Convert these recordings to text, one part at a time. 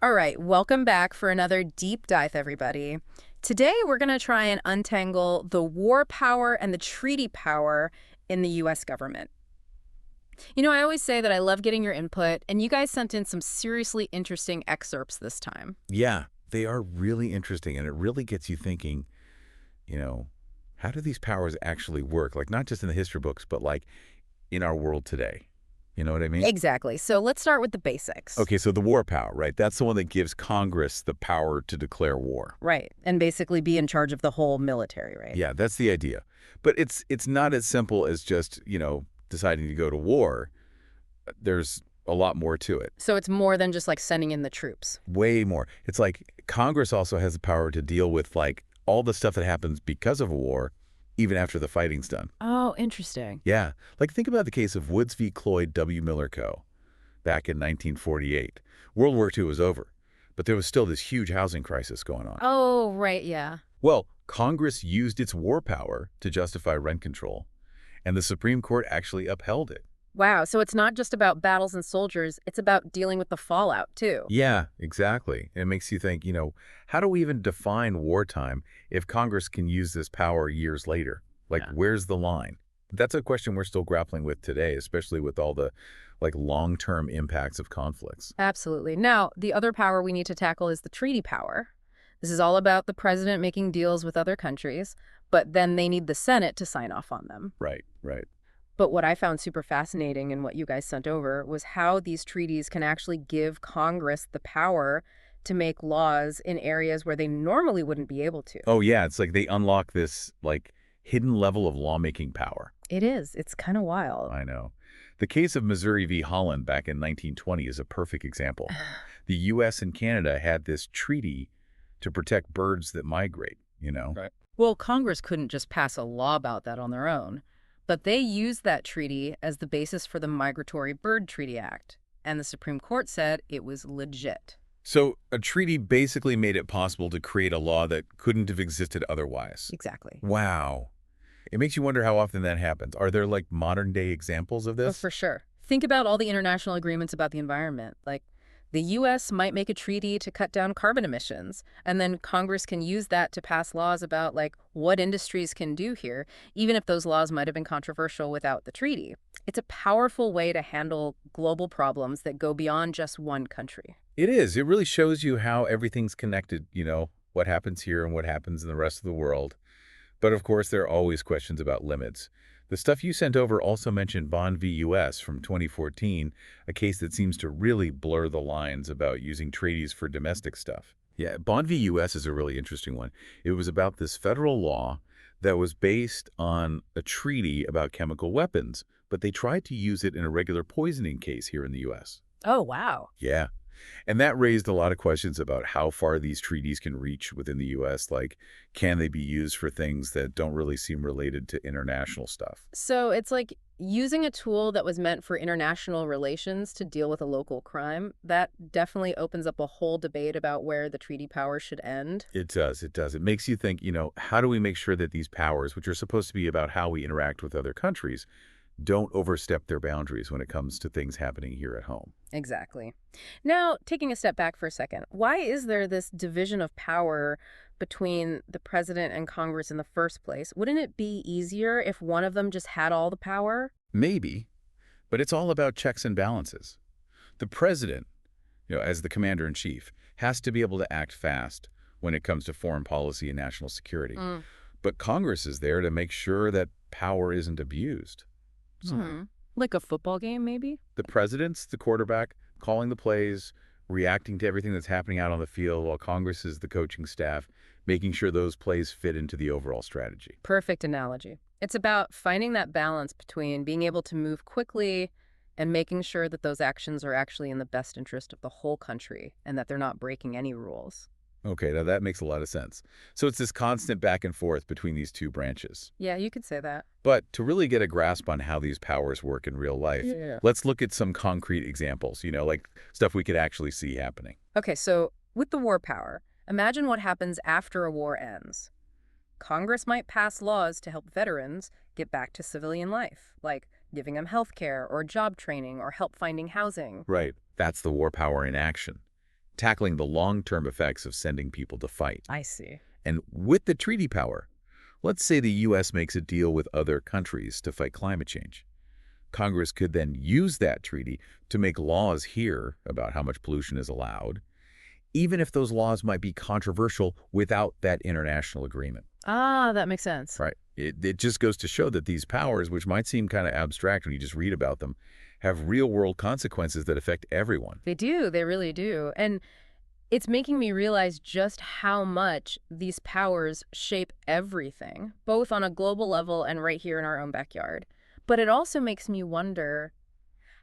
All right, welcome back for another deep dive, everybody. Today, we're going to try and untangle the war power and the treaty power in the U.S. government. I always say that I love getting your input, and you guys sent in some seriously interesting excerpts this time. Yeah, they are really interesting, and it really gets you thinking, you know, how do these powers actually work? Like, not just in the history books, but like in our world today. You know what I mean? Exactly. So let's start with the basics. Okay, so the war power, right? That's the one that gives Congress the power to declare war. Right, and basically be in charge of the whole military, right? Yeah, that's the idea. But it's not as simple as just, deciding to go to war. There's a lot more to it. So it's more than just like sending in the troops. Way more. It's like Congress also has the power to deal with like all the stuff that happens because of a war, even after the fighting's done. Oh, interesting. Yeah. Like think about the case of Woods v. Cloyd W. Miller Co. back in 1948. World War II was over, but there was still this huge housing crisis going on. Oh, right, yeah. Well, Congress used its war power to justify rent control, and the Supreme Court actually upheld it. Wow, so it's not just about battles and soldiers, it's about dealing with the fallout, too. Yeah, exactly. It makes you think, how do we even define wartime if Congress can use this power years later? Like, Yeah. where's the line? That's a question we're still grappling with today, especially with all the like long-term impacts of conflicts. Absolutely. Now, the other power we need to tackle is the treaty power. This is all about the president making deals with other countries, but then they need the Senate to sign off on them. Right, right. But what I found super fascinating in what you guys sent over was how these treaties can actually give Congress the power to make laws in areas where they normally wouldn't be able to. Oh yeah, it's like they unlock this like hidden level of lawmaking power. It is. It's kind of wild. I know. The case of Missouri v. Holland back in 1920 is a perfect example. The U.S. and Canada had this treaty to protect birds that migrate. Right. Well, Congress couldn't just pass a law about that on their own, but they used that treaty as the basis for the Migratory Bird Treaty Act, and the Supreme Court said it was legit. So a treaty basically made it possible to create a law that couldn't have existed otherwise. Exactly. Wow. It makes you wonder how often that happens. Are there like modern day examples of Oh, this? for sure. Think about all the international agreements about the environment. Like, the U.S. might make a treaty to cut down carbon emissions, and then Congress can use that to pass laws about, like, what industries can do here, even if those laws might have been controversial without the treaty. It's a powerful way to handle global problems that go beyond just one country. It is. It really shows you how everything's connected, what happens here and what happens in the rest of the world. But of course, there are always questions about limits. The stuff you sent over also mentioned Bond v. U.S. from 2014, a case that seems to really blur the lines about using treaties for domestic stuff. Yeah, Bond v. U.S. is a really interesting one. It was about this federal law that was based on a treaty about chemical weapons, but they tried to use it in a regular poisoning case here in the U.S. Oh, wow. Yeah. And that raised a lot of questions about how far these treaties can reach within the U.S. Like, can they be used for things that don't really seem related to international stuff? So it's like using a tool that was meant for international relations to deal with a local crime. That definitely opens up a whole debate about where the treaty power should end. It does. It does. It makes you think, how do we make sure that these powers, which are supposed to be about how we interact with other countries, don't overstep their boundaries when it comes to things happening here at home? Exactly. Now, taking a step back for a second, why is there this division of power between the president and Congress in the first place? Wouldn't it be easier if one of them just had all the power? Maybe, but it's all about checks and balances. The president, as the commander-in-chief, has to be able to act fast when it comes to foreign policy and national security. Mm. But Congress is there to make sure that power isn't abused. Hmm. Like a football game, maybe? The president's the quarterback, calling the plays, reacting to everything that's happening out on the field, while Congress is the coaching staff, making sure those plays fit into the overall strategy. Perfect analogy. It's about finding that balance between being able to move quickly and making sure that those actions are actually in the best interest of the whole country and that they're not breaking any rules. Okay, now that makes a lot of sense. So it's this constant back and forth between these two branches. Yeah, you could say that. But to really get a grasp on how these powers work in real life, Yeah. let's look at some concrete examples, like stuff we could actually see happening. Okay, so with the war power, imagine what happens after a war ends. Congress might pass laws to help veterans get back to civilian life, like giving them health care or job training or help finding housing. Right. That's the war power in action. tackling the long-term effects of sending people to fight. I see. And with the treaty power, let's say the U.S. makes a deal with other countries to fight climate change. Congress could then use that treaty to make laws here about how much pollution is allowed, even if those laws might be controversial without that international agreement. Ah, that makes sense. Right. It just goes to show that these powers, which might seem kind of abstract when you just read about them, have real-world consequences that affect everyone. They do. They really do. And it's making me realize just how much these powers shape everything, both on a global level and right here in our own backyard. But it also makes me wonder,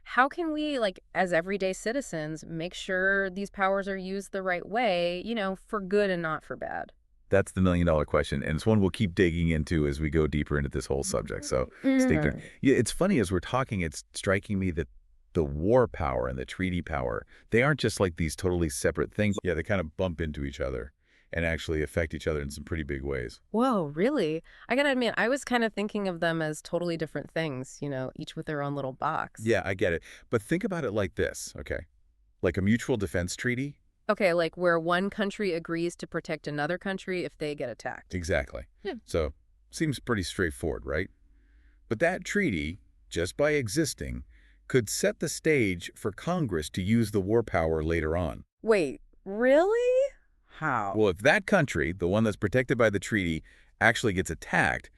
how can we, like, as everyday citizens, make sure these powers are used the right way, for good and not for bad? That's the million-dollar question, and it's one we'll keep digging into as we go deeper into this whole subject, so stay tuned. Yeah, it's funny, as we're talking, it's striking me that the war power and the treaty power, they aren't just like these totally separate things. Yeah, they kind of bump into each other and actually affect each other in some pretty big ways. Whoa, really? I gotta admit, I was kind of thinking of them as totally different things, each with their own little box. Yeah, I get it. But think about it like this, okay? Like a mutual defense treaty. Okay, like where one country agrees to protect another country if they get attacked. Exactly. Yeah. So, seems pretty straightforward, right? But that treaty, just by existing, could set the stage for Congress to use the war power later on. Wait, really? How? Well, if that country, the one that's protected by the treaty, actually gets attacked,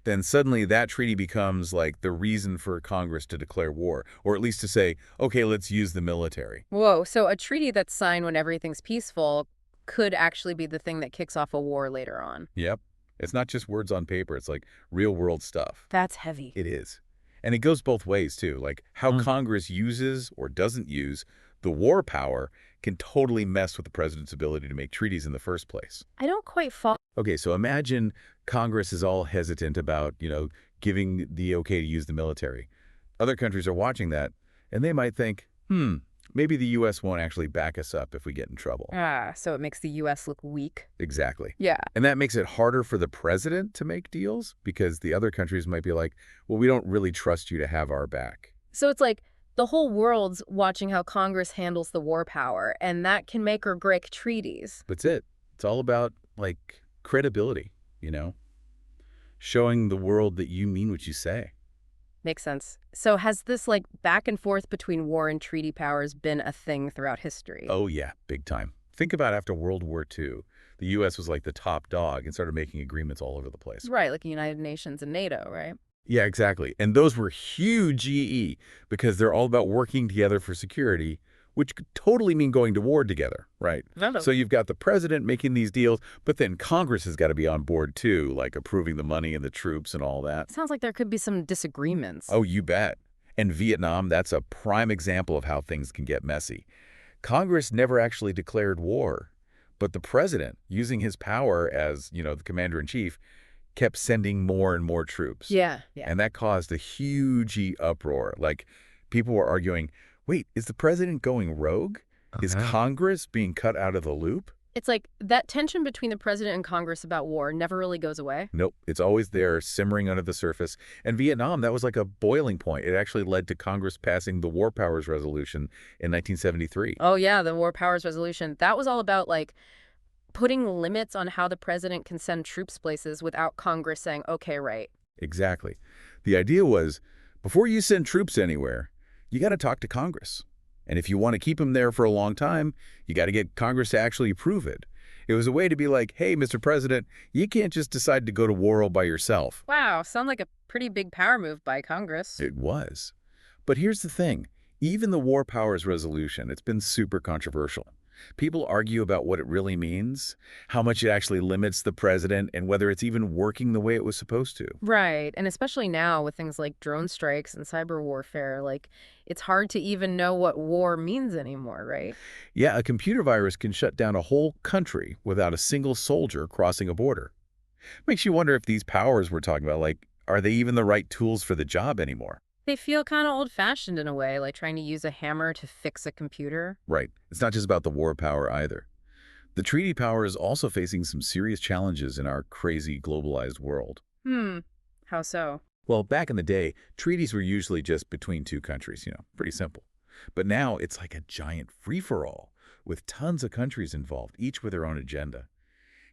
then suddenly that treaty becomes like the reason for Congress to declare war, or at least to say, okay, let's use the military. Whoa, so a treaty that's signed when everything's peaceful could actually be the thing that kicks off a war later on. Yep. It's not just words on paper. It's like real world stuff. That's heavy. It is. And it goes both ways, too. Like how Congress uses or doesn't use the war power can totally mess with the president's ability to make treaties in the first place. I don't quite follow. Okay, so imagine Congress is all hesitant about, giving the okay to use the military. Other countries are watching that, and they might think, maybe the U.S. won't actually back us up if we get in trouble. Ah, so it makes the U.S. look weak. Exactly. Yeah. And that makes it harder for the president to make deals because the other countries might be like, well, we don't really trust you to have our back. So it's like the whole world's watching how Congress handles the war power, and that can make or break treaties. That's it. It's all about, like, credibility, showing the world that you mean what you say. Makes sense. So has this, like, back and forth between war and treaty powers been a thing throughout history? Oh, yeah, big time. Think about after World War II. The U.S. was like the top dog and started making agreements all over the place. Right, like the United Nations and NATO, right? Yeah, exactly. And those were huge GE because they're all about working together for security, which could totally mean going to war together, right? So you've got the president making these deals, but then Congress has got to be on board too, like approving the money and the troops and all that. Sounds like there could be some disagreements. Oh, you bet. And Vietnam, that's a prime example of how things can get messy. Congress never actually declared war, but the president, using his power as, the commander-in-chief, kept sending more and more troops. Yeah. And that caused a huge uproar. Like, people were arguing, wait, is the president going rogue? Is Congress being cut out of the loop? It's like that tension between the president and Congress about war never really goes away. Nope. It's always there, simmering under the surface. And Vietnam, that was like a boiling point. It actually led to Congress passing the War Powers Resolution in 1973. Oh, yeah, the War Powers Resolution. That was all about, like, putting limits on how the president can send troops places without Congress saying, okay, right. Exactly. The idea was, before you send troops anywhere, you got to talk to Congress. And if you want to keep them there for a long time, you got to get Congress to actually approve it. It was a way to be like, hey, Mr. President, you can't just decide to go to war all by yourself. Wow, sounds like a pretty big power move by Congress. It was. But here's the thing. Even the War Powers Resolution, it's been super controversial. People argue about what it really means, how much it actually limits the president, and whether it's even working the way it was supposed to. Right, and especially now with things like drone strikes and cyber warfare, like, it's hard to even know what war means anymore, right? Yeah, a computer virus can shut down a whole country without a single soldier crossing a border. Makes you wonder if these powers we're talking about, like, are they even the right tools for the job anymore? They feel kind of old-fashioned in a way, like trying to use a hammer to fix a computer. Right. It's not just about the war power either. The treaty power is also facing some serious challenges in our crazy globalized world. How so? Well, back in the day, treaties were usually just between two countries, pretty simple. But now it's like a giant free-for-all with tons of countries involved, each with their own agenda.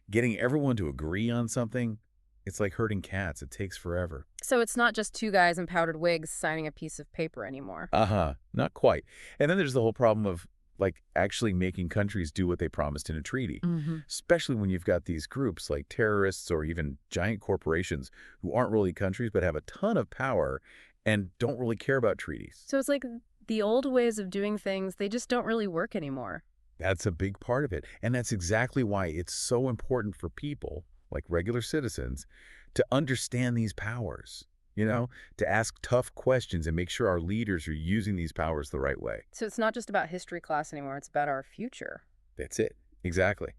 Getting everyone to agree on something, it's like herding cats. It takes forever. So it's not just two guys in powdered wigs signing a piece of paper anymore. Uh-huh, not quite. And then there's the whole problem of, like, actually making countries do what they promised in a treaty, Hmm. especially when you've got these groups like terrorists or even giant corporations who aren't really countries but have a ton of power and don't really care about treaties. So it's like the old ways of doing things, they just don't really work anymore. That's a big part of it. And that's exactly why it's so important for people, like regular citizens, to understand these powers, to ask tough questions and make sure our leaders are using these powers the right way. So it's not just about history class anymore, it's about our future. That's it. Exactly.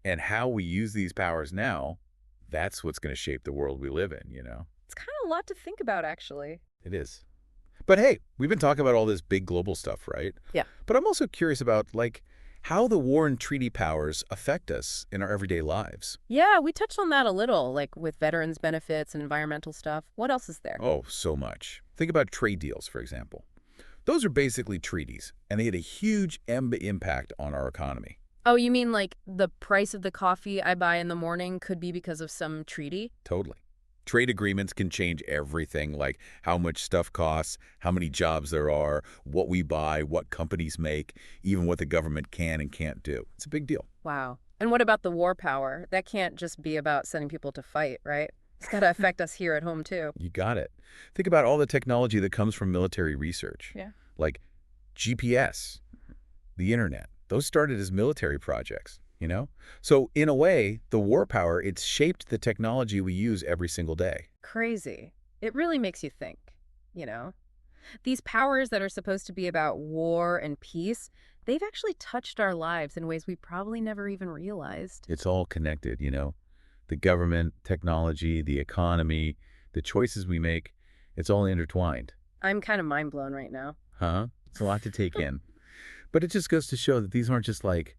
And how we use these powers now, that's what's going to shape the world we live in. It's kind of a lot to think about, actually. It is. But hey, we've been talking about all this big global stuff, right? Yeah. But I'm also curious about, like, how the war and treaty powers affect us in our everyday lives. Yeah, we touched on that a little, like with veterans benefits and environmental stuff. What else is there? Oh, so much. Think about trade deals, for example. Those are basically treaties, and they had a huge impact on our economy. Oh, you mean like the price of the coffee I buy in the morning could be because of some treaty? Totally. Trade agreements can change everything, like how much stuff costs, how many jobs there are, what we buy, what companies make, even what the government can and can't do. It's a big deal. Wow. And what about the war power? That can't just be about sending people to fight, right? It's got to affect us here at home, too. You got it. Think about all the technology that comes from military research, Yeah. like GPS, the internet. Those started as military projects. So in a way, the war power, it's shaped the technology we use every single day. Crazy. It really makes you think, you know? These powers that are supposed to be about war and peace, they've actually touched our lives in ways we probably never even realized. It's all connected. The government, technology, the economy, the choices we make, it's all intertwined. I'm kind of mind blown right now. Huh? It's a lot to take in. But it just goes to show that these aren't just like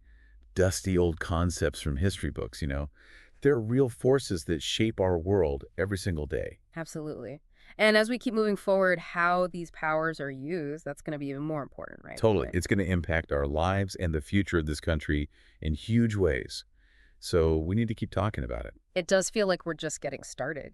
dusty old concepts from history books. They're real forces that shape our world every single day. Absolutely. And as we keep moving forward, how these powers are used, that's going to be even more important, right? Totally. It's going to impact our lives and the future of this country in huge ways. So we need to keep talking about it. It does feel like we're just getting started,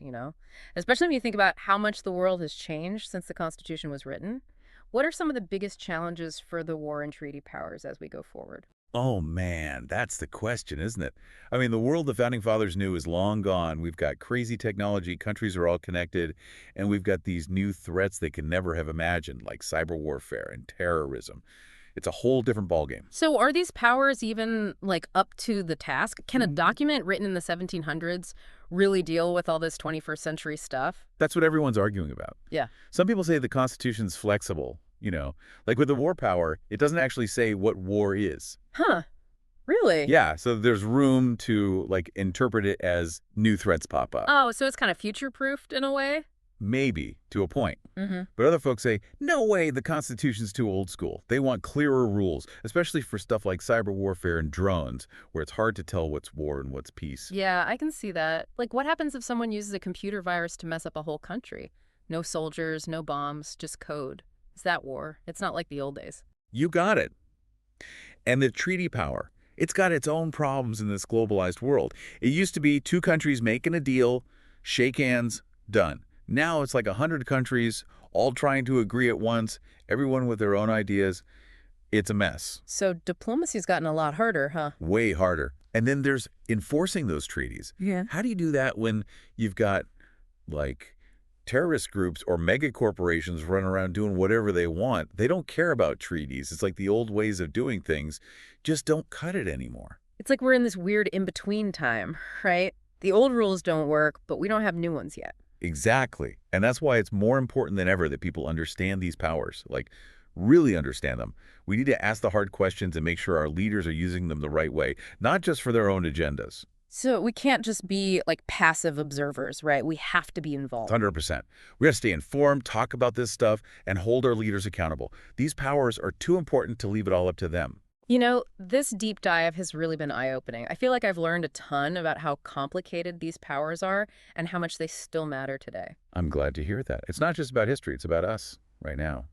Especially when you think about how much the world has changed since the Constitution was written. What are some of the biggest challenges for the war and treaty powers as we go forward? Oh, man, that's the question, isn't it? I mean, the world the Founding Fathers knew is long gone. We've got crazy technology, countries are all connected, and we've got these new threats they could never have imagined, like cyber warfare and terrorism. It's a whole different ballgame. So are these powers even like up to the task? Can a document written in the 1700s really deal with all this 21st century stuff? That's what everyone's arguing about. Yeah. Some people say the Constitution's flexible. Like with the war power, it doesn't actually say what war is. Huh. Really? Yeah, so there's room to, like, interpret it as new threats pop up. Oh, so it's kind of future-proofed in a way? Maybe, to a point. Mm-hmm. But other folks say, no way, the Constitution's too old school. They want clearer rules, especially for stuff like cyber warfare and drones, where it's hard to tell what's war and what's peace. Yeah, I can see that. Like, what happens if someone uses a computer virus to mess up a whole country? No soldiers, no bombs, just code. Is that war? It's not like the old days. You got it. And the treaty power, it's got its own problems in this globalized world. It used to be two countries making a deal, shake hands, done. Now it's like 100 countries all trying to agree at once, everyone with their own ideas. It's a mess. So diplomacy's gotten a lot harder, huh? Way harder. And then there's enforcing those treaties. Yeah. How do you do that when you've got, like, terrorist groups or mega corporations running around doing whatever they want? They don't care about treaties. It's like the old ways of doing things just don't cut it anymore. It's like we're in this weird in-between time, right? The old rules don't work, but we don't have new ones yet. Exactly. And that's why it's more important than ever that people understand these powers, like really understand them. We need to ask the hard questions and make sure our leaders are using them the right way, not just for their own agendas. So we can't just be like passive observers, right? We have to be involved. 100%. We got to stay informed, talk about this stuff, and hold our leaders accountable. These powers are too important to leave it all up to them. This deep dive has really been eye-opening. I feel like I've learned a ton about how complicated these powers are and how much they still matter today. I'm glad to hear that. It's not just about history, it's about us right now.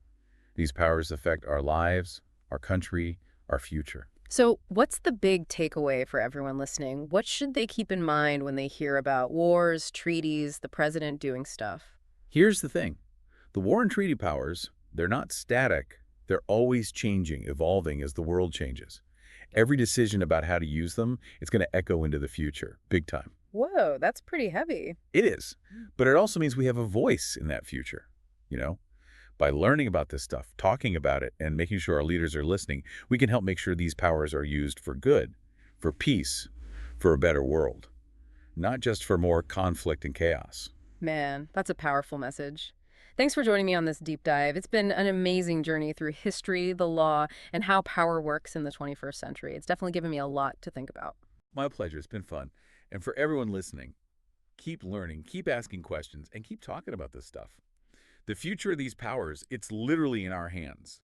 These powers affect our lives, our country, our future. So, what's the big takeaway for everyone listening? What should they keep in mind when they hear about wars, treaties, the president doing stuff? Here's the thing. The war and treaty powers, they're not static. They're always changing, evolving as the world changes. Every decision about how to use them, it's going to echo into the future, big time. Whoa, that's pretty heavy. It is. But it also means we have a voice in that future, you know? By learning about this stuff, talking about it, and making sure our leaders are listening, we can help make sure these powers are used for good, for peace, for a better world, not just for more conflict and chaos. Man, that's a powerful message. Thanks for joining me on this deep dive. It's been an amazing journey through history, the law, and how power works in the 21st century. It's definitely given me a lot to think about. My pleasure. It's been fun. And for everyone listening, keep learning, keep asking questions, and keep talking about this stuff. The future of these powers, it's literally in our hands.